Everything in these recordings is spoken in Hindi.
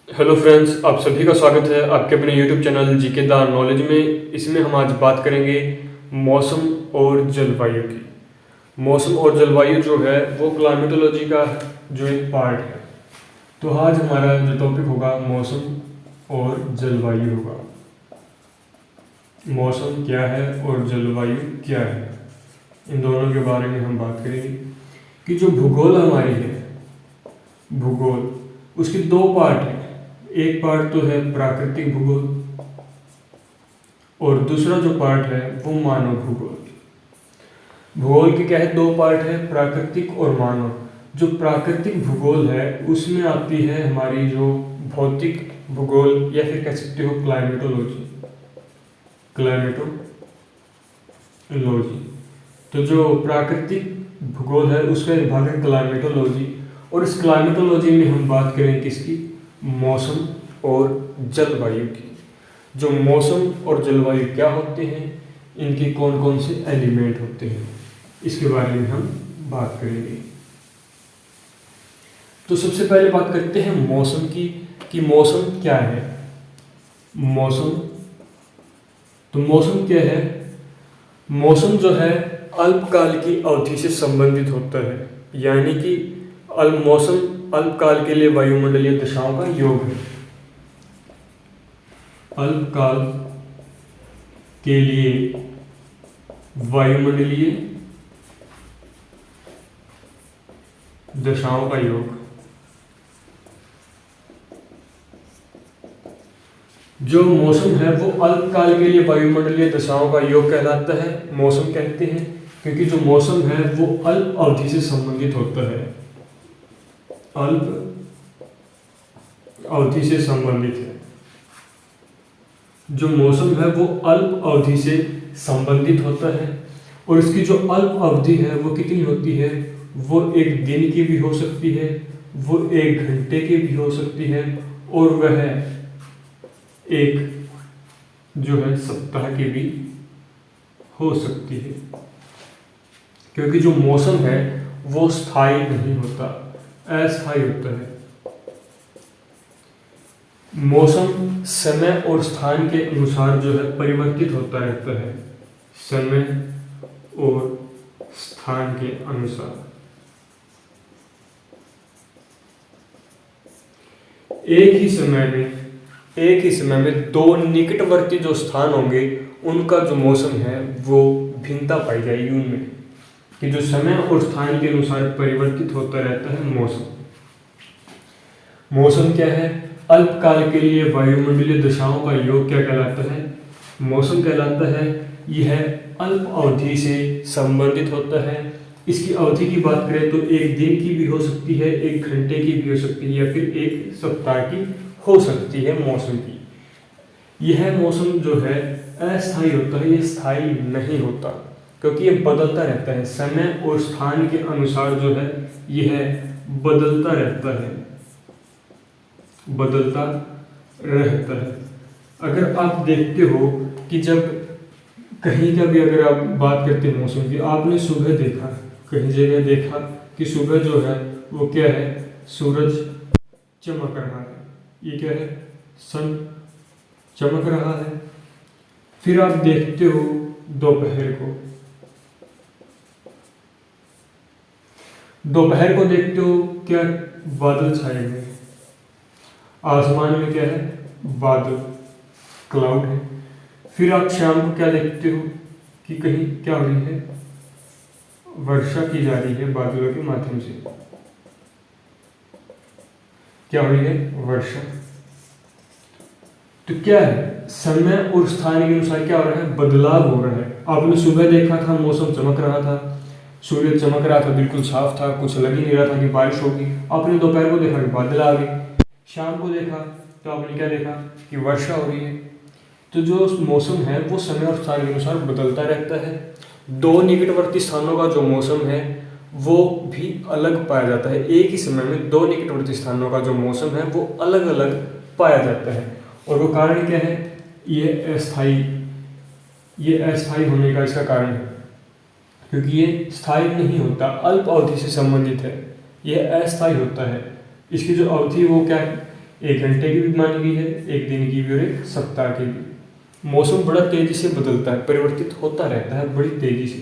हेलो फ्रेंड्स, आप सभी का स्वागत है आपके अपने YouTube channel GK the knowledge में। इसमें हम आज बात करेंगे मौसम और जलवायु की। मौसम और जलवायु जो है वो क्लाइमेटोलॉजी का जो एक पार्ट है। तो आज हमारा जो टॉपिक होगा मौसम और जलवायु होगा। मौसम क्या है और जलवायु क्या है, इन दोनों के बारे में हम बात करेंगे। कि जो भूगोल हमारी है, भूगोल उसके दो पार्ट हैं। एक पार्ट तो है प्राकृतिक भूगोल और दूसरा जो पार्ट है वो मानव भूगोल। भूगोल के क्या है, दो पार्ट है, प्राकृतिक और मानव। जो प्राकृतिक भूगोल है उसमें आती है हमारी जो भौतिक भूगोल या फिर कह सकते हो क्लाइमेटोलॉजी। क्लाइमेटोलॉजी तो जो प्राकृतिक भूगोल है उसका एक भाग है क्लाइमेटोलॉजी। और इस क्लाइमेटोलॉजी में हम बात करें किसकी, मौसम और जलवायु की। जो मौसम और जलवायु क्या होते हैं, इनके कौन कौन से एलिमेंट होते हैं, इसके बारे में हम बात करेंगे। तो सबसे पहले बात करते हैं मौसम की कि मौसम क्या है। मौसम तो मौसम क्या है, मौसम जो है अल्पकाल की अवधि से संबंधित होता है। यानी कि मौसम अल्पकाल के लिए वायुमंडलीय दशाओं का योग है। अल्पकाल के लिए वायुमंडलीय दशाओं का योग। जो मौसम है वो अल्पकाल के लिए वायुमंडलीय दशाओं का योग कहलाता है। मौसम कहते हैं क्योंकि जो मौसम है वो अल्प अवधि से संबंधित होता है। अल्प अवधि से संबंधित है। जो मौसम है वो अल्प अवधि से संबंधित होता है। और इसकी जो अल्प अवधि है वो कितनी होती है, वो एक दिन की भी हो सकती है, वो एक घंटे की भी हो सकती है, और वह एक जो है सप्ताह की भी हो सकती है। क्योंकि जो मौसम है वो स्थायी नहीं होता, अस्थायी होता है। मौसम समय और स्थान के अनुसार जो है परिवर्तित होता रहता है। समय और स्थान के अनुसार एक ही समय में दो निकटवर्ती जो स्थान होंगे उनका जो मौसम है वो भिन्नता पाई जाएगी उनमें, कि जो समय और स्थान के अनुसार परिवर्तित होता रहता है मौसम। मौसम क्या है, अल्पकाल के लिए वायुमंडलीय दशाओं का योग क्या कहलाता है, मौसम कहलाता है। यह अल्प अवधि से संबंधित होता है। इसकी अवधि की बात करें तो एक दिन की भी हो सकती है, एक घंटे की भी हो सकती है, या फिर एक सप्ताह की हो सकती है मौसम की। यह मौसम जो है अस्थायी होता है, ये स्थायी नहीं होता, क्योंकि ये बदलता रहता है। समय और स्थान के अनुसार जो है यह बदलता रहता है, बदलता रहता है। अगर आप देखते हो कि जब कहीं का भी अगर आप बात करते हैं मौसम की, आपने सुबह देखा, कहीं जगह देखा कि सुबह जो है वो क्या है, सूरज चमक रहा है, ये क्या है, सन चमक रहा है। फिर आप देखते हो दोपहर को, दोपहर को देखते हो क्या, बादल छाए हुए हैं, आसमान में क्या है, बादल, क्लाउड है। फिर आप शाम को क्या देखते हो कि कहीं क्या हो रही है, वर्षा की जा रही है बादलों के माध्यम से। क्या हो रही है, वर्षा। तो क्या है, समय और स्थान के अनुसार क्या हो रहा है, बदलाव हो रहा है। आपने सुबह देखा था मौसम चमक रहा था, सूर्य चमक रहा था, बिल्कुल साफ था, कुछ लग ही नहीं रहा था कि बारिश होगी। आपने दोपहर को देखा कि बादल आ गए। शाम को देखा तो आपने क्या देखा कि वर्षा हो रही है। तो जो मौसम है वो समय और स्थान के अनुसार बदलता रहता है। दो निकटवर्ती स्थानों का जो मौसम है वो भी अलग पाया जाता है। एक ही समय में दो निकटवर्ती स्थानों का जो मौसम है वो अलग अलग पाया जाता है। और वो कारण क्या है, ये अस्थायी होने का इसका कारण है, क्योंकि ये स्थायी नहीं होता, अल्प अवधि से संबंधित है, यह अस्थायी होता है। इसकी जो अवधि वो क्या एक घंटे की भी मानी गई है, एक दिन की भी और एक सप्ताह की भी। मौसम बड़ा तेजी से बदलता है, परिवर्तित होता रहता है बड़ी तेजी से।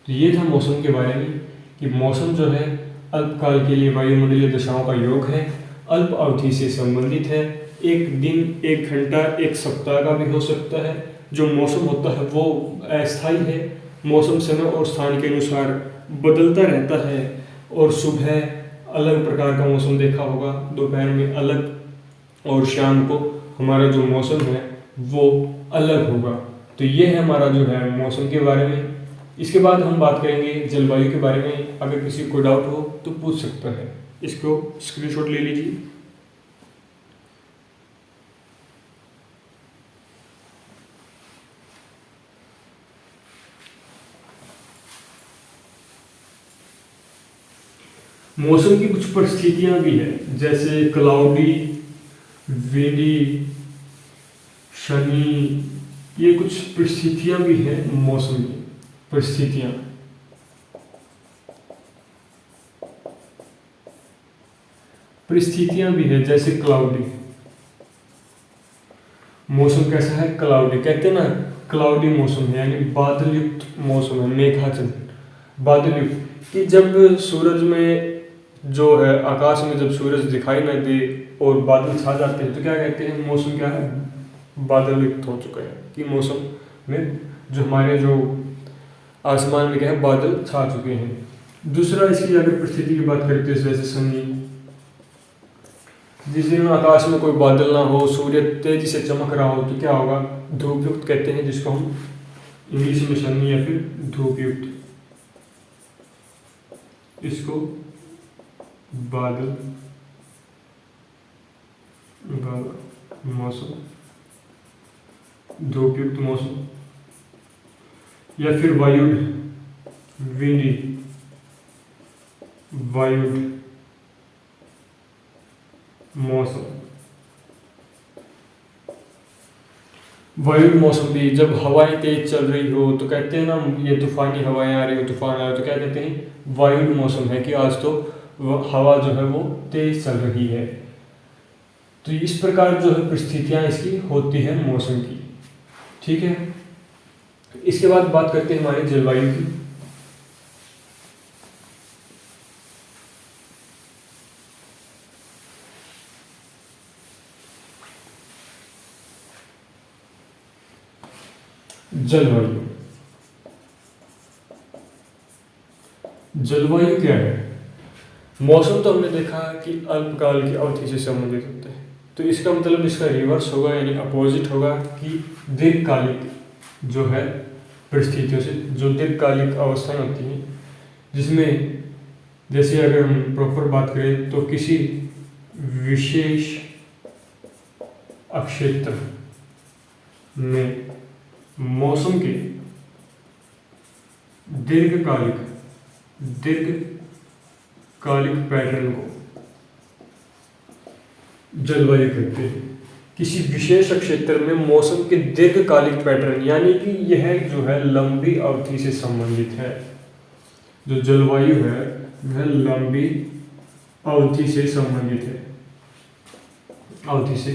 तो ये था मौसम के बारे में कि मौसम जो है अल्पकाल के लिए वायुमंडलीय दशाओं का योग है, अल्प अवधि से संबंधित है, एक दिन, एक घंटा, एक सप्ताह का भी हो सकता है। जो मौसम होता है वो अस्थायी है, मौसम समय और स्थान के अनुसार बदलता रहता है। और सुबह अलग प्रकार का मौसम देखा होगा, दोपहर में अलग, और शाम को हमारा जो मौसम है वो अलग होगा। तो ये है हमारा जो है मौसम के बारे में। इसके बाद हम बात करेंगे जलवायु के बारे में। अगर किसी को डाउट हो तो पूछ सकता है, इसको स्क्रीनशॉट ले लीजिए। मौसम की कुछ परिस्थितियां भी है, जैसे क्लाउडी, विंडी, शनी, ये कुछ परिस्थितियां भी हैं मौसम की परिस्थितियां। परिस्थितियां भी है जैसे क्लाउडी, मौसम कैसा है, क्लाउडी, कहते हैं ना क्लाउडी मौसम है, यानी बादल युक्त मौसम है, मेघाच्छन्न बादल युक्त। कि जब सूरज में जो है आकाश में जब सूरज दिखाई न दे और बादल छा जाते हैं तो क्या कहते हैं, मौसम क्या है, बादल युक्त हो चुका है। कि मौसम में जो हमारे जो आसमान में क्या है, बादल छा चुके हैं। दूसरा, इसकी अगर परिस्थिति की बात करते हैं जैसे सनी, जिस दिन आकाश में कोई बादल ना हो, सूर्य तेजी से चमक रहा हो तो क्या होगा, धूप युक्त कहते हैं, जिसको हम इंग्लिश में सनी या फिर धूप युक्त, इसको बादल मौसम, धूप युक्त मौसम, या फिर वायुड, विंडी, वायुड मौसम। वायुड मौसम भी जब हवाएं तेज चल रही हो तो कहते हैं ना, ये तूफानी हवाएं आ रही हो, तूफान आ रहा हो, तो क्या कहते हैं, वायुड मौसम है, कि आज तो हवा जो है वो तेज चल रही है। तो इस प्रकार जो है परिस्थितियां इसकी होती है मौसम की। ठीक है, इसके बाद बात करते हैं हमारे जलवायु की। जलवायु, जलवायु क्या है? मौसम तो हमने देखा कि अल्पकाल की अवधि से संबंधित होते हैं, तो इसका मतलब इसका रिवर्स होगा, यानी अपोजिट होगा, कि दीर्घकालिक जो है परिस्थितियों से, जो दीर्घकालिक अवस्थाएं होती हैं, जिसमें जैसे अगर हम प्रॉपर बात करें तो किसी विशेष अक्षेत्र में मौसम के दीर्घकालिक पैटर्न को जलवायु कहते हैं। किसी विशेष क्षेत्र में मौसम के दीर्घकालिक पैटर्न, यानी कि यह जो है लंबी अवधि से संबंधित है। जो जलवायु है वह लंबी अवधि से संबंधित है, अवधि से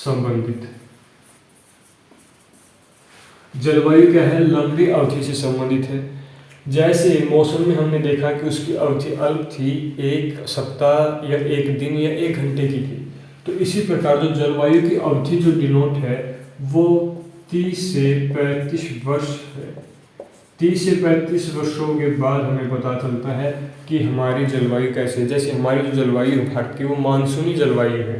संबंधित। जलवायु क्या है, लंबी अवधि से संबंधित है। जैसे मौसम में हमने देखा कि उसकी अवधि अल्प थी, एक सप्ताह या एक दिन या एक घंटे की थी, तो इसी प्रकार जो जलवायु की अवधि जो डिनोट है वो 30 से 35 वर्ष है। 30 से 35 वर्षों के बाद हमें पता चलता है कि हमारी जलवायु कैसे है। जैसे हमारी जो जलवायु है भारत की, वो मानसूनी जलवायु है,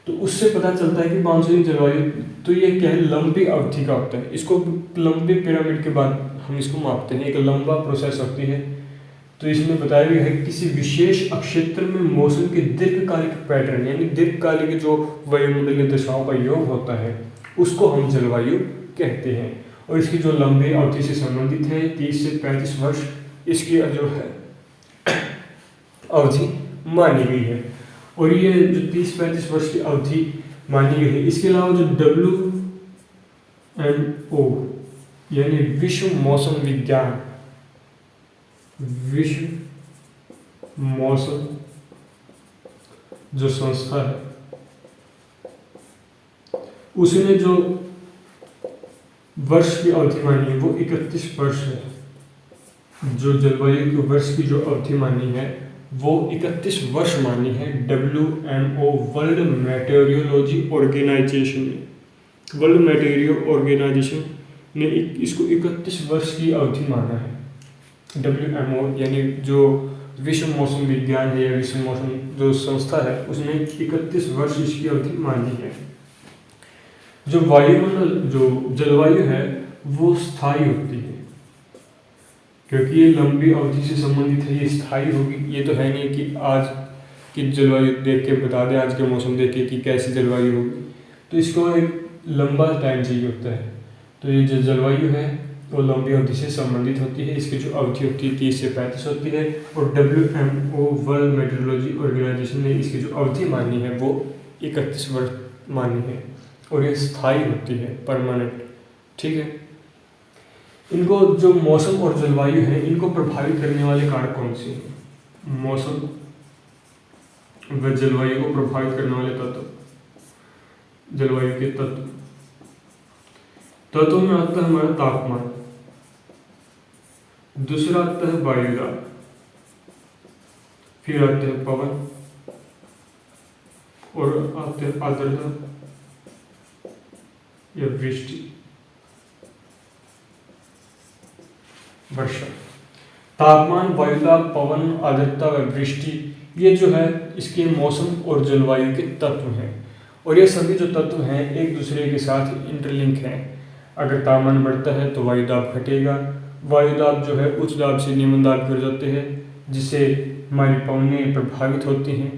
तो उससे पता चलता है कि मानसूनी जलवायु, तो ये क्या है, लंबी अवधि का होता है। इसको लंबी पिरामिड के बाद हम इसको मापते हैं, एक लंबा प्रोसेस होती है। तो इसमें बताया गया है कि किसी विशेष क्षेत्र में मौसम के दीर्घकालिक पैटर्न, यानी दीर्घकालिक जो वायुमंडलीय दशाओं का योग होता है, उसको हम जलवायु कहते हैं। और इसकी जो लंबी अवधि से संबंधित है, 30 से 35 वर्ष इसकी जो है अवधि मानी गई है। और ये जो 30-35 वर्ष की अवधि मानी गई है, इसके अलावा जो WMO यानी विश्व मौसम विज्ञान, विश्व मौसम जो संस्था है उसने जो वर्ष की अवधि मानी है वो 31 वर्ष है। जो जलवायु के वर्ष की जो अवधि मानी है वो 31 वर्ष मानी है WMO वर्ल्ड मेटेरियोलॉजी ऑर्गेनाइजेशन ने। वर्ल्ड मेटेरियो ऑर्गेनाइजेशन ने इसको 31 वर्ष की अवधि माना है। WMO यानी जो विश्व मौसम विज्ञान है या विश्व मौसम जो संस्था है उसने 31 वर्ष इसकी अवधि मानी है। जो वायुमंडल जो जलवायु है वो स्थायी होती है, क्योंकि ये लंबी अवधि से संबंधित है, ये स्थायी होगी। ये तो है नहीं कि आज की जलवायु देख के बता दें, आज के मौसम देख के कि कैसी जलवायु होगी, तो इसको एक लंबा टाइम चाहिए होता है। तो ये जो जलवायु है वो लंबी अवधि से संबंधित होती है। इसकी जो अवधि होती है 30 से 35 होती है और WMO वर्ल्ड मेट्रोलॉजी ऑर्गेनाइजेशन ने इसकी जो अवधि मानी है वो 31 वर्ष मानी है और ये स्थायी होती है, परमानेंट। ठीक है। इनको जो मौसम और जलवायु है इनको प्रभावित करने वाले कारक कौन से हैं? मौसम व जलवायु को प्रभावित करने वाले तत्व, जलवायु के तत्वों में आता है हमारा तापमान, दूसरा आता है वायुदाब, फिर आते हैं पवन और आते हैं आर्द्रता या वृष्टि, वर्षा। तापमान, वायुदाब, पवन, आर्द्रता व वृष्टि ये जो है इसके मौसम और जलवायु के तत्व हैं और ये सभी जो तत्व हैं एक दूसरे के साथ इंटरलिंक हैं। अगर तापमान बढ़ता है तो वायुदाब घटेगा, वायुदाब जो है उच्च दाब से निम्न दाब की ओर जाते हैं जिससे हमारी पवनें प्रभावित होती हैं।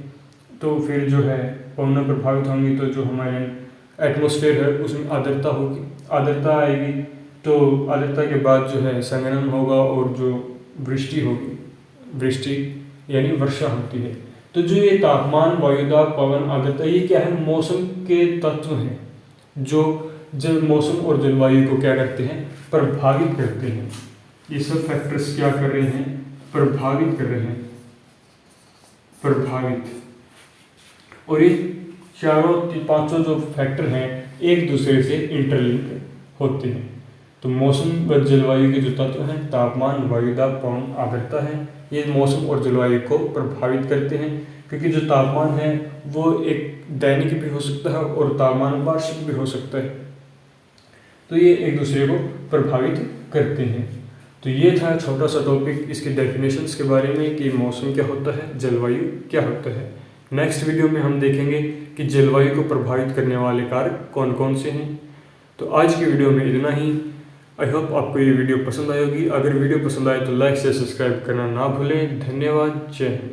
तो फिर जो है पवनें प्रभावित होंगी तो जो हमारे एटमॉस्फेयर है उसमें आर्द्रता होगी, आर्द्रता आएगी तो आर्द्रता के बाद जो है संघनन होगा और जो वृष्टि होगी, वृष्टि यानी वर्षा होती है। तो जो ये तापमान, वायुदाब, पवन, आर्द्रता ये क्या है? मौसम के तत्व हैं जो जब मौसम और जलवायु को क्या करते हैं? प्रभावित करते हैं। ये सब फैक्टर्स क्या कर रहे हैं? प्रभावित कर रहे हैं, प्रभावित। और ये चारों पांचों जो फैक्टर हैं एक दूसरे से इंटरलिंक होते हैं। तो मौसम व जलवायु के जो तत्व हैं तापमान, वायुदाब, पवन, आर्द्रता है, ये मौसम और जलवायु को प्रभावित करते हैं। क्योंकि जो तापमान है वो एक दैनिक भी हो सकता है और तापमान वार्षिक भी हो सकता है, तो ये एक दूसरे को प्रभावित करते हैं। तो ये था छोटा सा टॉपिक इसके डेफिनेशंस के बारे में कि मौसम क्या होता है, जलवायु क्या होता है। नेक्स्ट वीडियो में हम देखेंगे कि जलवायु को प्रभावित करने वाले कारक कौन कौन से हैं। तो आज की वीडियो में इतना ही। आई होप आपको ये वीडियो पसंद आई होगी। अगर वीडियो पसंद आए तो लाइक से सब्सक्राइब करना ना भूलें। धन्यवाद। जय हिंद।